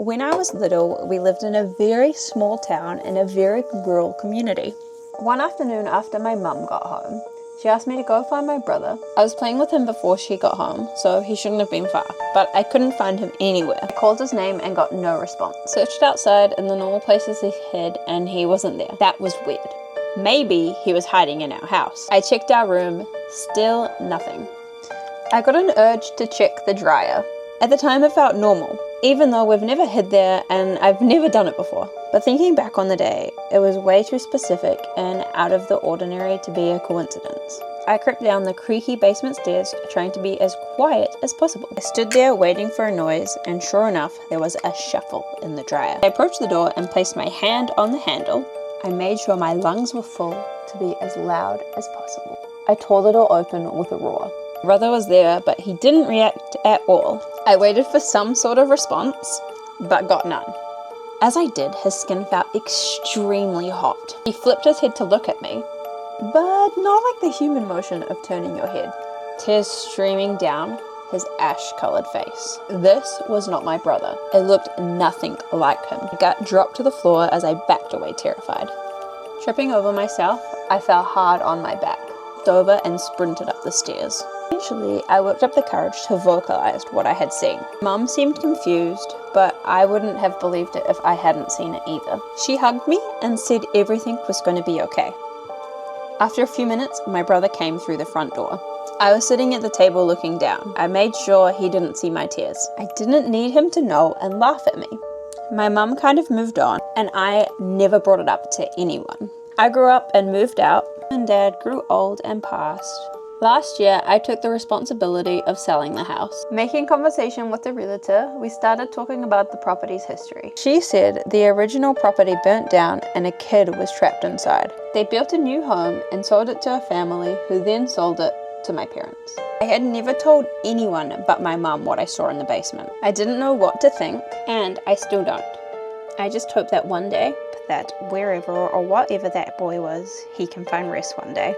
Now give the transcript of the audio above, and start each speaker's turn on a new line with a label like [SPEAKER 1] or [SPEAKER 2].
[SPEAKER 1] When I was little, we lived in a very small town in a very rural community. One afternoon after my mum got home, she asked me to go find my brother. I was playing with him before she got home, so he shouldn't have been far, but I couldn't find him anywhere. I called his name and got no response. Searched outside in the normal places he hid, and he wasn't there. That was weird. Maybe he was hiding in our house. I checked our room, still nothing. I got an urge to check the dryer. At the time it felt normal, even though we've never hid there and I've never done it before. But thinking back on the day, it was way too specific and out of the ordinary to be a coincidence. I crept down the creaky basement stairs, trying to be as quiet as possible. I stood there waiting for a noise, and sure enough, there was a shuffle in the dryer. I approached the door and placed my hand on the handle. I made sure my lungs were full to be as loud as possible. I tore the door open with a roar. Brother was there, but he didn't react at all. I waited for some sort of response, but got none. As I did, his skin felt extremely hot. He flipped his head to look at me, but not like the human motion of turning your head. Tears streaming down his ash-colored face. This was not my brother. It looked nothing like him. My gut dropped to the floor as I backed away terrified. Tripping over myself, I fell hard on my back, over and sprinted up the stairs. Eventually, I worked up the courage to vocalize what I had seen. Mum seemed confused, but I wouldn't have believed it if I hadn't seen it either. She hugged me and said everything was going to be okay. After a few minutes, my brother came through the front door. I was sitting at the table looking down. I made sure he didn't see my tears. I didn't need him to know and laugh at me. My mum kind of moved on, and I never brought it up to anyone. I grew up and moved out, and Dad grew old and passed. Last year, I took the responsibility of selling the house. Making conversation with the realtor, we started talking about the property's history. She said the original property burnt down and a kid was trapped inside. They built a new home and sold it to a family who then sold it to my parents. I had never told anyone but my mum what I saw in the basement. I didn't know what to think, and I still don't. I just hope that one day, that wherever or whatever that boy was, he can find rest one day.